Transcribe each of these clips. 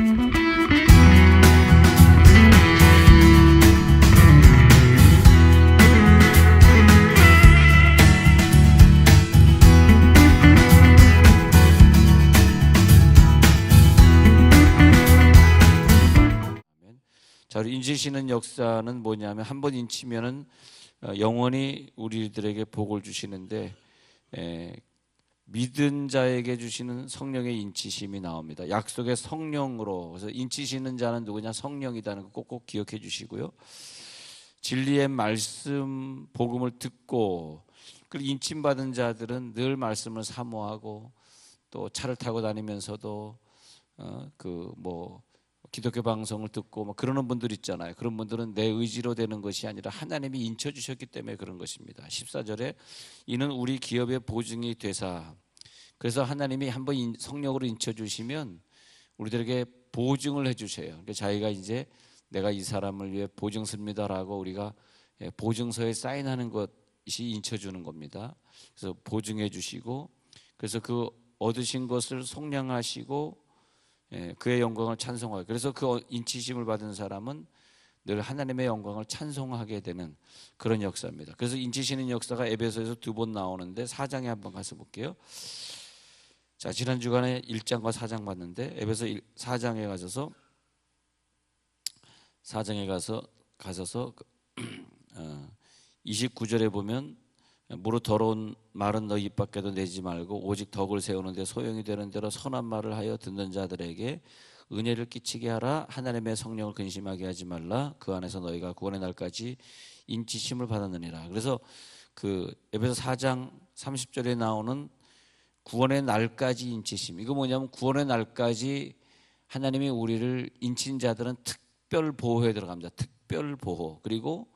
자, 인치시는 역사는 뭐냐면 한 번 인치면은 영원히 우리들에게 복을 주시는데 믿은 자에게 주시는 성령의 인치심이 나옵니다. 약속의 성령으로. 그래서 인치시는 자는 누구냐? 성령이라는 거 꼭꼭 기억해 주시고요. 진리의 말씀 복음을 듣고 그리고 인침 받은 자들은 늘 말씀을 사모하고 또 차를 타고 다니면서도 기독교 방송을 듣고 뭐 그러는 분들 있잖아요. 그런 분들은 내 의지로 되는 것이 아니라 하나님이 인쳐 주셨기 때문에 그런 것입니다. 14절에 이는 우리 기업의 보증이 되사. 그래서 하나님이 한번 성령으로 인쳐 주시면 우리들에게 보증을 해 주셔요. 그러니까 자기가 이제 내가 이 사람을 위해 보증 씁니다라고 우리가 보증서에 사인하는 것이 인쳐 주는 겁니다. 그래서 보증해 주시고 그래서 그 얻으신 것을 속량하시고 그의 영광을 찬송하고 그래서 그 인치심을 받은 사람은 늘 하나님의 영광을 찬송하게 되는 그런 역사입니다. 그래서 인치시는 역사가 에베소에서 2번 나오는데 4장에 한번 가서 볼게요. 자, 지난 주간에 1장과 4장 봤는데 에베소 4장에 가셔서 29절에 보면 무릇 더러운 말은 너희 입 밖에도 내지 말고 오직 덕을 세우는데 소용이 되는 대로 선한 말을 하여 듣는 자들에게 은혜를 끼치게 하라. 하나님의 성령을 근심하게 하지 말라. 그 안에서 너희가 구원의 날까지 인치심을 받았느니라. 그래서 그 에베소 4장 30절에 나오는 구원의 날까지 인치심, 이거 뭐냐면 구원의 날까지 하나님이 우리를 인친 자들은 특별 보호에 들어갑니다. 특별 보호. 그리고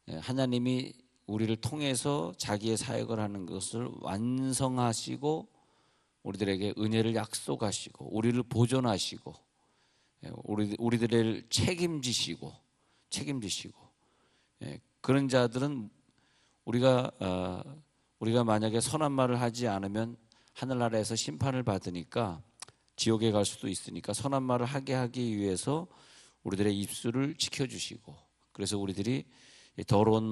하나님이 우리를 통해서 자기의 사역을 하는 것을 완성하시고 우리들에게 은혜를 약속하시고 우리를 보존하시고 우리들을 책임지시고 그런 자들은 우리가 만약에 선한 말을 하지 않으면 하늘나라에서 심판을 받으니까 지옥에 갈 수도 있으니까 선한 말을 하게 하기 위해서 우리들의 입술을 지켜주시고 그래서 우리들이 더러운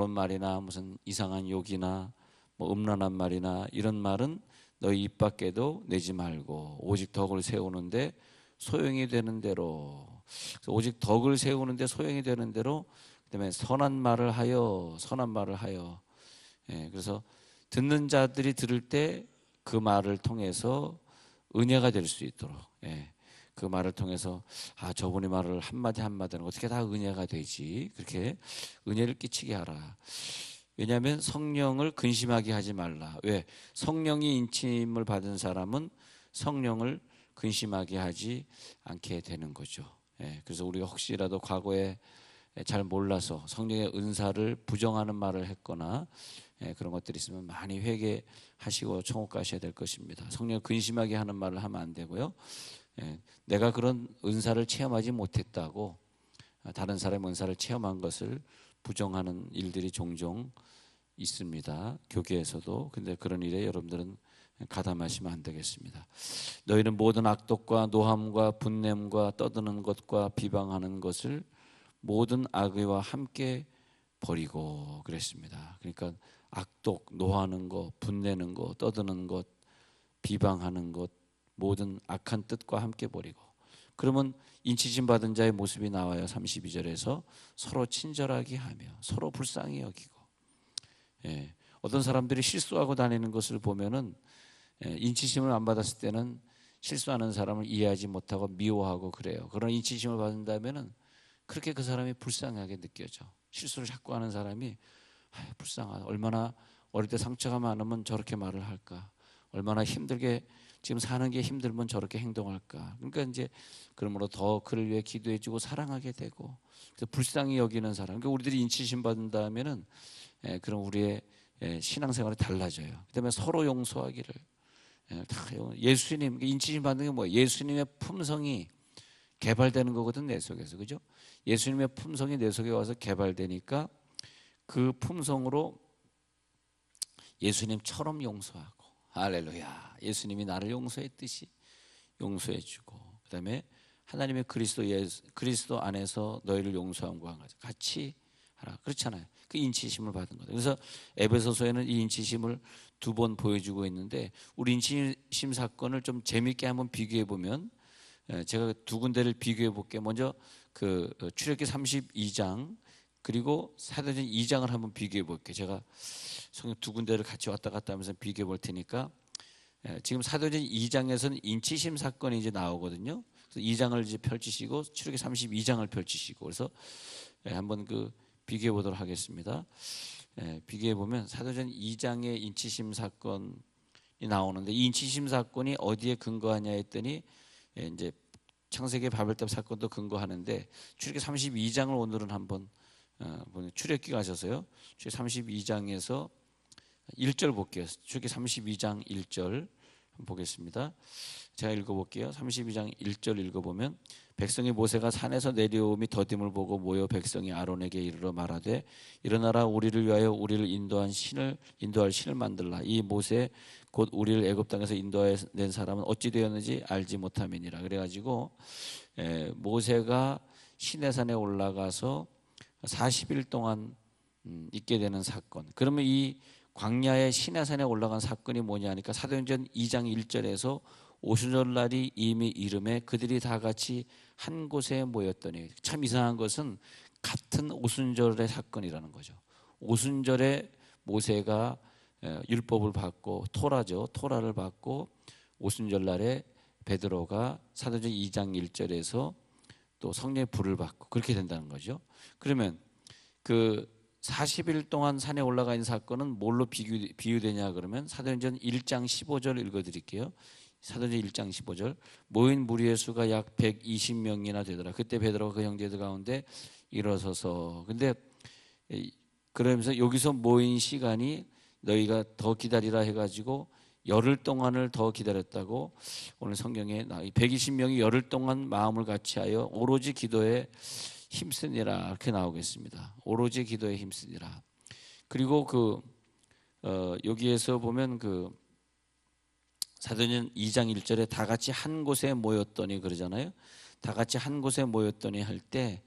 말이나 무슨 이상한 욕이나 뭐 음란한 말이나 이런 말은 너희 입 밖에도 내지 말고 오직 덕을 세우는데 소용이 되는 대로 오직 덕을 세우는데 소용이 되는 대로 그다음에 선한 말을 하여 그래서 듣는 자들이 들을 때 그 말을 통해서 은혜가 될 수 있도록 그 말을 통해서 저분이 말을 한마디 한마디는 어떻게 다 은혜가 되지 그렇게 은혜를 끼치게 하라. 왜냐하면 성령을 근심하게 하지 말라. 왜? 성령이 인침을 받은 사람은 성령을 근심하게 하지 않게 되는 거죠. 그래서 우리가 혹시라도 과거에 잘 몰라서 성령의 은사를 부정하는 말을 했거나 그런 것들이 있으면 많이 회개하시고 천국 가셔야 될 것입니다. 성령을 근심하게 하는 말을 하면 안 되고요. 내가 그런 은사를 체험하지 못했다고 다른 사람의 은사를 체험한 것을 부정하는 일들이 종종 있습니다. 교계에서도. 근데 그런 일에 여러분들은 가담하시면 안 되겠습니다. 너희는 모든 악독과 노함과 분냄과 떠드는 것과 비방하는 것을 모든 악의와 함께 버리고 그랬습니다. 그러니까 악독, 노하는 것, 분내는 것, 떠드는 것, 비방하는 것 모든 악한 뜻과 함께 버리고 그러면 인치심 받은 자의 모습이 나와요. 32절에서 서로 친절하게 하며 서로 불쌍히 여기고 어떤 사람들이 실수하고 다니는 것을 보면은 인치심을 안 받았을 때는 실수하는 사람을 이해하지 못하고 미워하고 그래요. 그런 인치심을 받는다면은 그렇게 그 사람이 불쌍하게 느껴져. 실수를 자꾸 하는 사람이 불쌍하다. 얼마나 어릴 때 상처가 많으면 저렇게 말을 할까. 얼마나 힘들게 지금 사는 게 힘들면 저렇게 행동할까. 그러니까 이제 그러므로 더 그를 위해 기도해주고 사랑하게 되고 그래서 불쌍히 여기는 사람. 그러니까 우리들이 인치심 받는다면은 그럼 우리의 신앙생활이 달라져요. 그다음에 서로 용서하기를 예수님 인치심 받는 게 뭐예요? 예수님의 품성이 개발되는 거거든 내 속에서 그죠? 예수님의 품성이 내 속에 와서 개발되니까 그 품성으로 예수님처럼 용서하고 할렐루야. 예수님이 나를 용서했듯이 용서해주고 그다음에 하나님의 그리스도 안에서 너희를 용서함과 같이 하라. 그렇잖아요. 그 인치심을 받은 거다. 그래서 에베소서에는 이 인치심을 두 번 보여주고 있는데, 우리 인치심 사건을 좀 재밌게 한번 비교해 보면, 제가 두 군데를 비교해 볼게요. 먼저 그 출애굽기 32장 그리고 사도행전 2장을 한번 비교해 볼게요. 제가 성경 두 군데를 같이 왔다 갔다 하면서 비교해 볼 테니까, 지금 사도행전 2장에서는 인치심 사건이 이제 나오거든요. 그래서 2장을 이제 펼치시고 출애굽기 32장을 펼치시고, 그래서 한번 그 비교해 보도록 하겠습니다. 비교해 보면 사도행전 2장의 인치심 사건이 나오는데, 이 인치심 사건이 어디에 근거하냐 했더니 이제 창세기 바벨탑 사건도 근거하는데, 출애굽기 32장을 오늘은 한번 출애굽기 가셔서요. 출애굽기 32장에서 1절 볼게요. 출애굽기 32장 1절 한번 보겠습니다. 제가 읽어볼게요. 32장 1절 읽어보면, 백성이 모세가 산에서 내려오미 더딤을 보고 모여 백성이 아론에게 이르러 말하되, 일어나라, 우리를 위하여 우리를 인도할 신을 만들라. 이 모세 곧 우리를 애굽 땅에서 인도해낸 사람은 어찌 되었는지 알지 못함이니라. 그래가지고 모세가 시내산에 올라가서 40일 동안 있게 되는 사건. 그러면 이 광야의 시내산에 올라간 사건이 뭐냐 하니까, 사도행전 2장 1절에서 오순절날이 이미 이름에 그들이 다 같이 한 곳에 모였더니, 참 이상한 것은 같은 오순절의 사건이라는 거죠. 오순절에 모세가 율법을 받고, 토라를 받고, 오순절날에 베드로가 사도행전 2장 1절에서 또 성령의 불을 받고, 그렇게 된다는 거죠. 그러면 그 40일 동안 산에 올라가 있는 사건은 뭘로 비유되냐 그러면, 사도행전 1장 15절 읽어드릴게요. 사도행전 1장 15절, 모인 무리의 수가 약 120명이나 되더라. 그때 베드로가 그 형제들 가운데 일어서서, 근데 그러면서 여기서 모인 시간이 너희가 더 기다리라 해가지고 열흘 동안을 더 기다렸다고 오늘 성경에 120명이 열흘 동안 마음을 같이하여 오로지 기도에 힘쓰니라, 이렇게 나오겠습니다. 오로지 기도에 힘쓰니라. 그리고 여기에서 보면 사도행전 2장 1절에 다 같이 한 곳에 모였더니 그러잖아요. 다 같이 한 곳에 모였더니 할 때,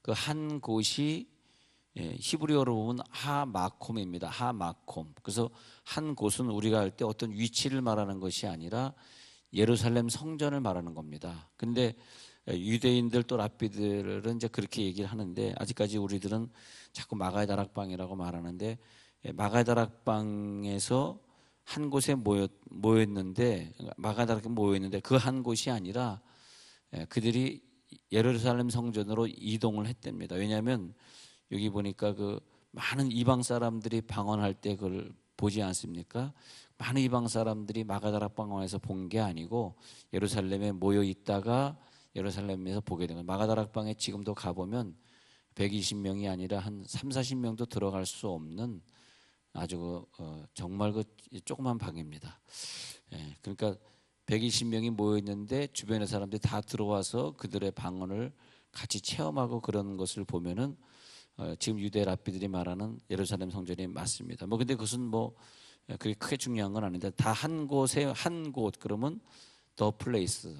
그 한 곳이 히브리어로 보면 하마콤입니다. 하마콤. 그래서 한 곳은 우리가 할 때 어떤 위치를 말하는 것이 아니라 예루살렘 성전을 말하는 겁니다. 근데 유대인들 또 랍비들은 이제 그렇게 얘기를 하는데, 아직까지 우리들은 자꾸 마가의 다락방이라고 말하는데, 마가의 다락방에서 한 곳에 모였는데, 마가의 다락방에 모였는데 그 한 곳이 아니라 그들이 예루살렘 성전으로 이동을 했답니다. 왜냐하면 여기 보니까 그 많은 이방 사람들이 방언할 때 그걸 보지 않습니까? 많은 이방 사람들이 마가다락방에서 본 게 아니고 예루살렘에 모여 있다가 예루살렘에서 보게 된 거예요. 마가다락방에 지금도 가보면 120명이 아니라 한 3, 40명도 들어갈 수 없는 아주 정말 조그만 방입니다. 그러니까 120명이 모여 있는데 주변의 사람들이 다 들어와서 그들의 방언을 같이 체험하고 그런 것을 보면은 지금 유대 랍비들이 말하는 예루살렘 성전이 맞습니다. 근데 그것은 그게 크게 중요한 건 아닌데, 다 한 곳에 한 곳 그러면 the place,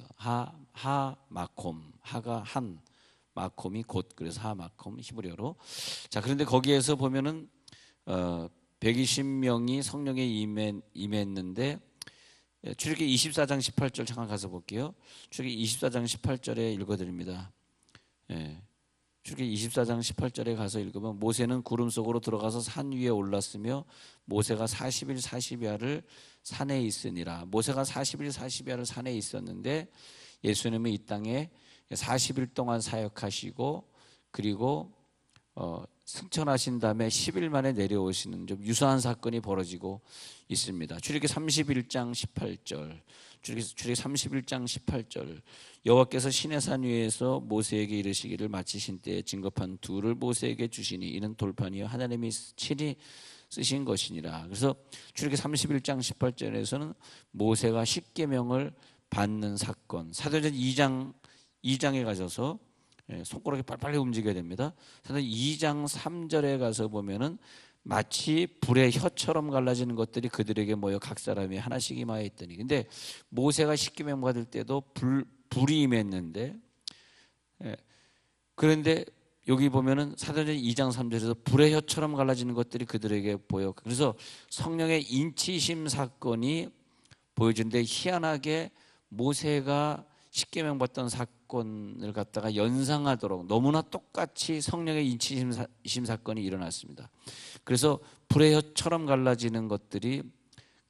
하마콤, 하가 한, 마콤이 곳, 그래서 하마콤 히브리어로. 자, 그런데 거기에서 보면은 120명이 성령에 임했는데, 출애굽기 24장 18절 잠깐 가서 볼게요. 출애굽기 24장 18절에 읽어드립니다. 출애굽기 24장 18절에 가서 읽으면, 모세는 구름 속으로 들어가서 산 위에 올랐으며 모세가 40일 40야를 산에 있으니라. 모세가 40일 40야를 산에 있었는데, 예수님은 이 땅에 40일 동안 사역하시고, 그리고 승천하신 다음에 10일 만에 내려오시는 좀 유사한 사건이 벌어지고 있습니다. 출애굽기 31장 18절, 출애굽기 31장 18절, 여호와께서 시내산 위에서 모세에게 이르시기를 마치신 때에 진급한 둘을 모세에게 주시니 이는 돌판이요 하나님이 친히 쓰신 것이니라. 그래서 출애굽기 31장 18절에서는 모세가 십계명을 받는 사건, 사도행전 2장에 가셔서 손가락이 빨리빨리 움직여야 됩니다. 사도행전 2장 3절에 가서 보면은 마치 불의 혀처럼 갈라지는 것들이 그들에게 모여 각 사람이 하나씩 임하여 있더니, 근데 모세가 십계명 받을 때도 불이 임했는데, 예. 그런데 여기 보면은 사도행전 2장 3절에서 불의 혀처럼 갈라지는 것들이 그들에게 보여. 그래서 성령의 인치심 사건이 보여주는데, 희한하게 모세가 십계명 받던 사건을 갖다가 연상하도록 너무나 똑같이 성령의 인치심 사건이 일어났습니다. 그래서 불의 혀처럼 갈라지는 것들이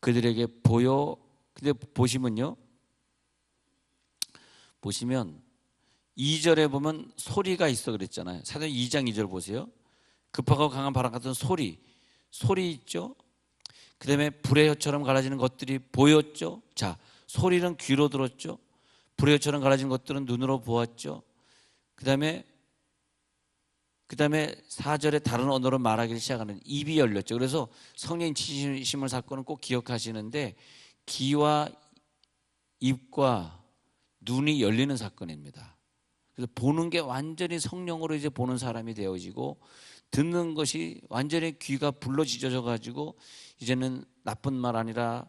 그들에게 보여. 근데 보시면 2절에 보면 소리가 있어 그랬잖아요. 사도행 2장 2절 보세요. 급하고 강한 바람 같은 소리 있죠. 그 다음에 불의 혀처럼 갈라지는 것들이 보였죠. 자, 소리는 귀로 들었죠. 불의 혀처럼 갈라진 것들은 눈으로 보았죠. 그 다음에 4절에 다른 언어로 말하기를 시작하는 입이 열렸죠. 그래서 성령 인치심을 사건은 꼭 기억하시는데, 귀와 입과 눈이 열리는 사건입니다. 그래서 보는 게 완전히 성령으로 이제 보는 사람이 되어지고, 듣는 것이 완전히 귀가 불러지져져 가지고 이제는 나쁜 말 아니라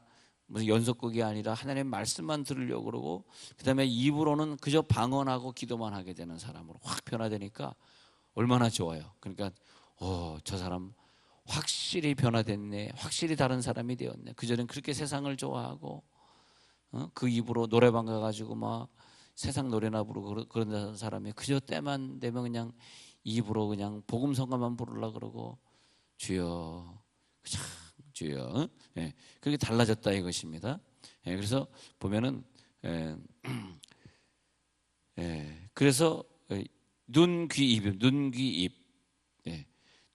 무슨 연속극이 아니라 하나님의 말씀만 들으려고 그러고, 그 다음에 입으로는 그저 방언하고 기도만 하게 되는 사람으로 확 변화되니까 얼마나 좋아요. 그러니까 저 사람 확실히 변화됐네, 확실히 다른 사람이 되었네. 그전엔 그렇게 세상을 좋아하고 그 입으로 노래방 가가지고 막 세상 노래나 부르고 그런 사람이 그저 때만 되면 그냥 입으로 그냥 복음 성가만 부르려고 그러고, 주여 참 주여, 예, 그렇게 달라졌다 이것입니다. 예, 그래서 보면은 그래서 눈, 귀, 입, 예,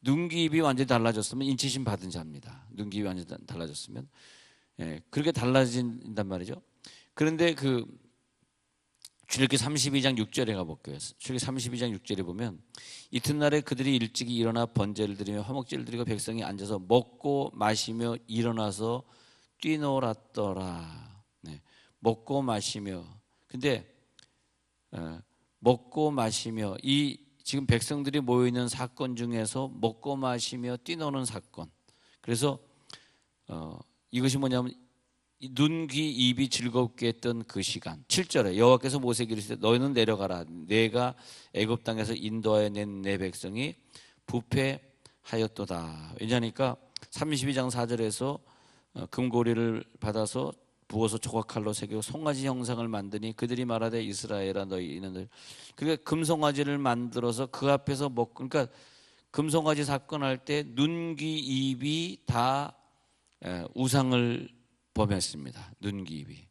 눈, 귀, 입이 완전히 달라졌으면 인치심 받은 자입니다. 눈, 귀, 입이 완전히 달라졌으면, 예, 그렇게 달라진단 말이죠. 그런데 출애굽기 32장 6절에 가볼게요. 출애굽기 32장 6절에 보면, 이튿날에 그들이 일찍이 일어나 번제를 드리며 화목제를 드리고 백성이 앉아서 먹고 마시며 일어나서 뛰놀았더라. 네. 먹고 마시며. 근데 먹고 마시며, 이 지금 백성들이 모여 있는 사건 중에서 먹고 마시며 뛰노는 사건. 그래서 이것이 뭐냐면, 눈, 귀, 입이 즐겁게 했던 그 시간. 7절에 여호와께서 모세에게 이르시되 너희는 내려가라. 내가 애굽 땅에서 인도하여 낸 내 백성이 부패하였도다. 왜냐하니까 32장 4절에서 금고리를 받아서 부어서 조각칼로 새기고 송아지 형상을 만드니 그들이 말하되 이스라엘아 너희는, 그러니까 금송아지를 만들어서 그 앞에서 먹고, 그러니까 금송아지 사건 할 때 눈, 귀, 입이 다 우상을 범했습니다. 눈, 귀, 입이.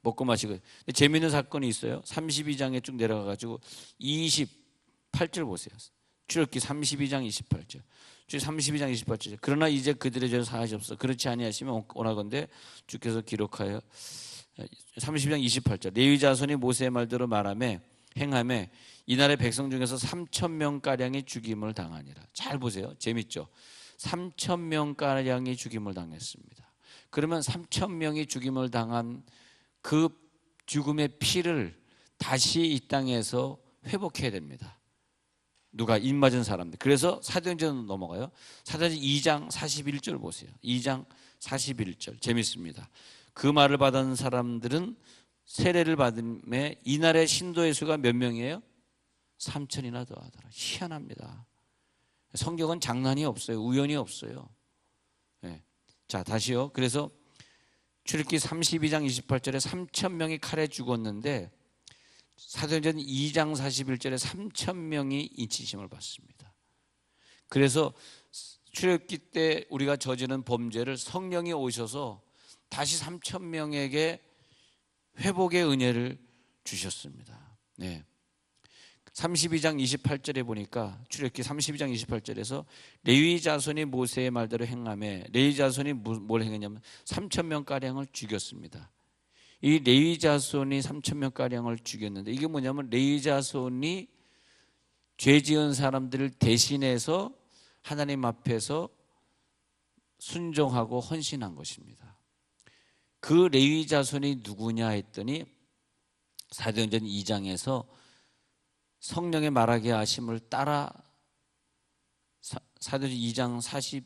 먹고 마시고. 재미있는 사건이 있어요. 32장에 쭉 내려가가지고 28절 보세요. 출애굽기 32장 28절. 32장 28절. 그러나 이제 그들의 죄를 사하시옵소서. 그렇지 아니하시면 원하건대 주께서 기록하여. 30장 28절. 레위 자손이 모세의 말대로 말하며 행하며 이날의 백성 중에서 3,000명가량이 죽임을 당하니라. 잘 보세요. 재밌죠? 3,000명가량이 죽임을 당했습니다. 그러면 3,000명이 죽임을 당한 그 죽음의 피를 다시 이 땅에서 회복해야 됩니다. 누가? 입맞은 사람들. 그래서 사도행전 넘어가요. 사도행전 2장 41절 보세요. 2장 41절 재밌습니다. 그 말을 받은 사람들은 세례를 받음에 이날의 신도의 수가 몇 명이에요? 3,000이나 더하더라. 희한합니다. 성경은 장난이 없어요. 우연이 없어요. 네. 자, 다시요. 그래서 출애굽기 32장 28절에 3,000명이 칼에 죽었는데 사도행전 2장 41절에 3,000명이 인치심을 받습니다. 그래서 출애굽기 때 우리가 저지른 범죄를 성령이 오셔서 다시 3,000명에게 회복의 은혜를 주셨습니다. 네. 32장 28절에 보니까 출애굽기 32장 28절에서 레위 자손이 모세의 말대로 행하며, 레위 자손이 뭘 행했냐면 3,000명가량을 죽였습니다. 이 레위 자손이 3,000명가량을 죽였는데 이게 뭐냐면 레위 자손이 죄 지은 사람들을 대신해서 하나님 앞에서 순종하고 헌신한 것입니다. 그 레위 자손이 누구냐 했더니 사도행전 2장에서 성령의 말하게 하심을 따라 사도행전 2장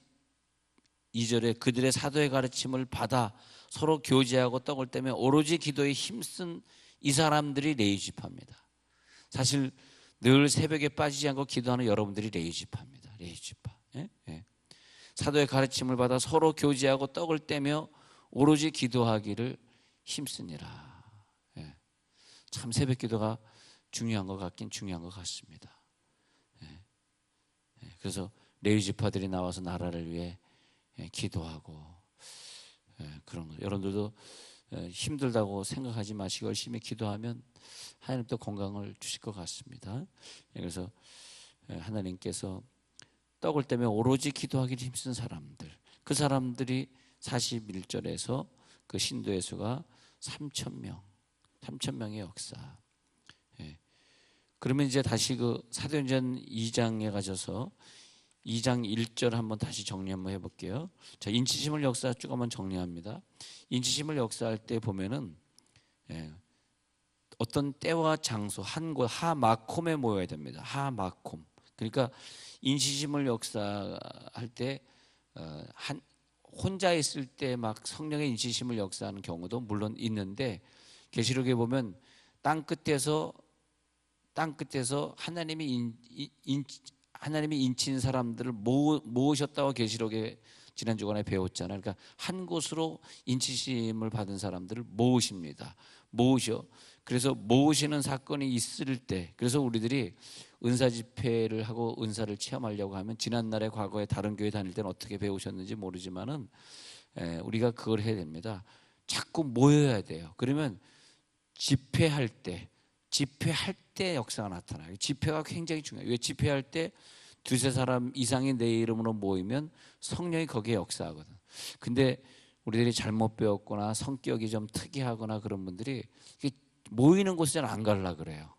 42절에 그들의 사도의 가르침을 받아 서로 교제하고 떡을 떼며 오로지 기도에 힘쓴 이 사람들이 레이지파입니다. 사실 늘 새벽에 빠지지 않고 기도하는 여러분들이 레이지파입니다. 레이지파. 예? 예. 사도의 가르침을 받아 서로 교제하고 떡을 떼며 오로지 기도하기를 힘쓰니라. 예. 참 새벽 기도가 중요한 것 같긴 중요한 것 같습니다. 예. 예. 그래서 레위지파들이 나와서 나라를 위해 기도하고 그런 거. 여러분들도 힘들다고 생각하지 마시고 열심히 기도하면 하나님 또 건강을 주실 것 같습니다. 그래서 하나님께서 떡을 떼며 오로지 기도하기를 힘쓴 사람들, 그 사람들이 41절에서 그 신도의 수가 3,000명의 역사. 그러면 이제 다시 그 사도행전 2장에 가셔서 2장 1절 한번 다시 정리 한번 해볼게요. 자, 인치심을 역사 쭉 한번 정리합니다. 인치심을 역사할 때 보면은 어떤 때와 장소 한 곳 하마콤에 모여야 됩니다. 하마콤. 그러니까 인치심을 역사할 때 혼자 있을 때 막 성령의 인치심을 역사하는 경우도 물론 있는데 계시록에 보면 땅 끝에서 하나님이 인친 사람들을 모으셨다고 계시록에 지난 주간에 배웠잖아요. 그러니까 한 곳으로 인치심을 받은 사람들을 모으십니다. 그래서 모으시는 사건이 있을 때, 그래서 우리들이 은사 집회를 하고 은사를 체험하려고 하면 지난날에 과거에 다른 교회 다닐 때는 어떻게 배우셨는지 모르지만은 우리가 그걸 해야 됩니다. 자꾸 모여야 돼요. 그러면 집회할 때 역사가 나타나요. 집회가 굉장히 중요해요. 왜? 집회할 때 두세 사람 이상이 내 이름으로 모이면 성령이 거기에 역사하거든. 근데 우리들이 잘못 배웠거나 성격이 좀 특이하거나 그런 분들이 모이는 곳에 잘 안 가려고 그래요.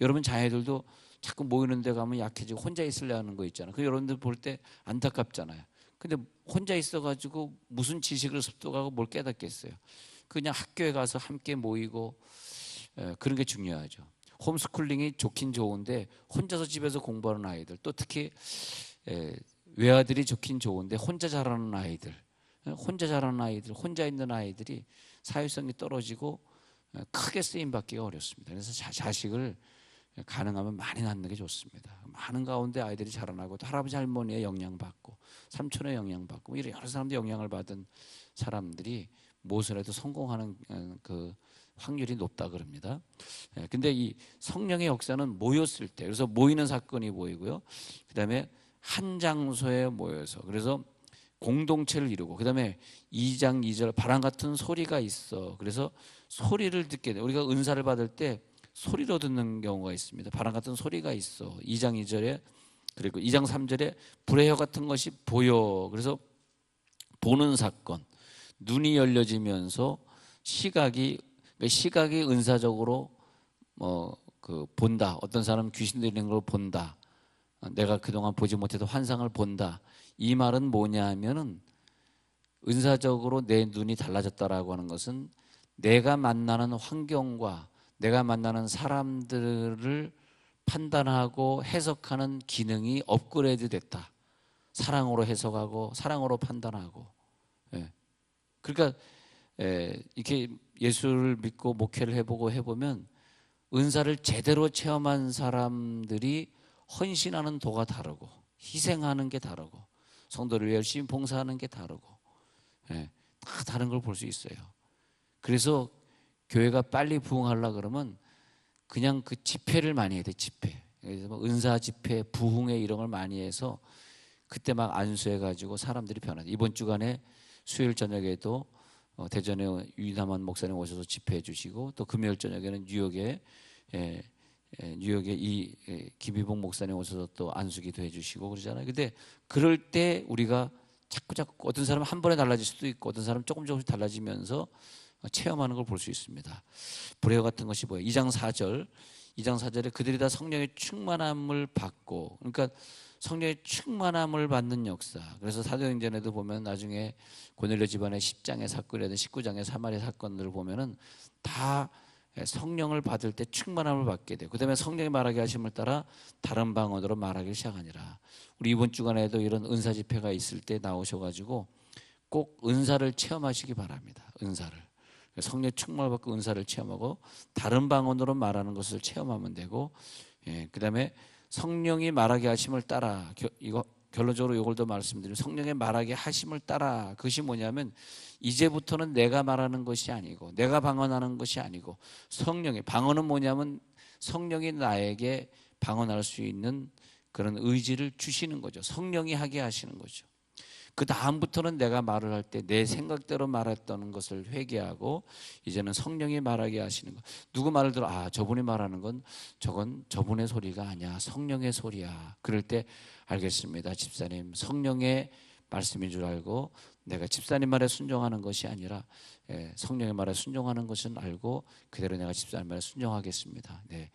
여러분 자녀들도 자꾸 모이는 데 가면 약해지고 혼자 있으려 하는 거 있잖아요. 그 여러분들 볼 때 안타깝잖아요. 근데 혼자 있어가지고 무슨 지식을 습득하고 뭘 깨닫겠어요. 그냥 학교에 가서 함께 모이고 그런 게 중요하죠. 홈스쿨링이 좋긴 좋은데 혼자서 집에서 공부하는 아이들, 또 특히 외아들이 좋긴 좋은데 혼자 자라는 아이들, 혼자 있는 아이들이 사회성이 떨어지고 크게 쓰임받기가 어렵습니다. 그래서 자식을 가능하면 많이 낳는 게 좋습니다. 많은 가운데 아이들이 자라나고 또 할아버지 할머니의 영향받고 삼촌의 영향받고 이런 여러 사람들 영향을 받은 사람들이 무엇을 해도 성공하는 그 확률이 높다 그럽니다. 근데 이 성령의 역사는 모였을 때, 그래서 모이는 사건이 보이고요. 그다음에 한 장소에 모여서 그래서 공동체를 이루고, 그다음에 2장 2절 바람 같은 소리가 있어. 그래서 소리를 듣게 돼. 우리가 은사를 받을 때 소리로 듣는 경우가 있습니다. 바람 같은 소리가 있어. 2장 2절에, 그리고 2장 3절에 불의 혀 같은 것이 보여. 그래서 보는 사건, 눈이 열려지면서 시각이 은사적으로 본다. 어떤 사람은 귀신 들리는 걸 본다. 내가 그동안 보지 못해도 환상을 본다. 이 말은 뭐냐 하면은 은사적으로 내 눈이 달라졌다라고 하는 것은 내가 만나는 환경과 내가 만나는 사람들을 판단하고 해석하는 기능이 업그레이드 됐다. 사랑으로 해석하고 사랑으로 판단하고. 그러니까 이렇게 예수를 믿고 목회를 해보면 은사를 제대로 체험한 사람들이 헌신하는 도가 다르고 희생하는 게 다르고 성도를 위해 열심히 봉사하는 게 다르고 다 다른 걸 볼 수 있어요. 그래서 교회가 빨리 부흥하려고 그러면 그냥 그 집회를 많이 해야 돼. 집회. 그래서 뭐 은사 집회, 부흥회 이런 걸 많이 해서 그때 막 안수해가지고 사람들이 변하죠. 이번 주간에 수요일 저녁에도 대전에 유남한 목사님 오셔서 집회해 주시고, 또 금요일 저녁에는 뉴욕에 이 김희봉 목사님 오셔서 또 안수기도 해주시고 그러잖아요. 근데 그럴 때 우리가 자꾸 어떤 사람은 한 번에 달라질 수도 있고 어떤 사람은 조금씩 달라지면서 체험하는 걸 볼 수 있습니다. 불의 같은 것이 뭐예요? 2장 4절에 그들이 다 성령의 충만함을 받고, 그러니까 성령의 충만함을 받는 역사. 그래서 사도행전에도 보면 나중에 고넬료 집안의 10장의 사건이라든 19장의 사마리아 사건들을 보면은 다 성령을 받을 때 충만함을 받게 돼요. 그 다음에 성령이 말하게 하심을 따라 다른 방언으로 말하기 시작하니라. 우리 이번 주간에도 이런 은사 집회가 있을 때 나오셔가지고 꼭 은사를 체험하시기 바랍니다. 은사를. 성령 충만을 받고 은사를 체험하고 다른 방언으로 말하는 것을 체험하면 되고, 그다음에 성령이 말하게 하심을 따라, 이거 결론적으로 이걸 더 말씀드리면 성령의 말하게 하심을 따라, 그것이 뭐냐면 이제부터는 내가 말하는 것이 아니고 내가 방언하는 것이 아니고 성령의 방언은 뭐냐면 성령이 나에게 방언할 수 있는 그런 의지를 주시는 거죠. 성령이 하게 하시는 거죠. 그 다음부터는 내가 말을 할 때 내 생각대로 말했던 것을 회개하고 이제는 성령이 말하게 하시는 것. 누구 말을 들어 저분이 말하는 건 저건 저분의 소리가 아니야, 성령의 소리야. 그럴 때 알겠습니다, 집사님 성령의 말씀인 줄 알고 내가 집사님 말에 순종하는 것이 아니라 성령의 말에 순종하는 것은 알고 그대로 내가 집사님 말에 순종하겠습니다. 네.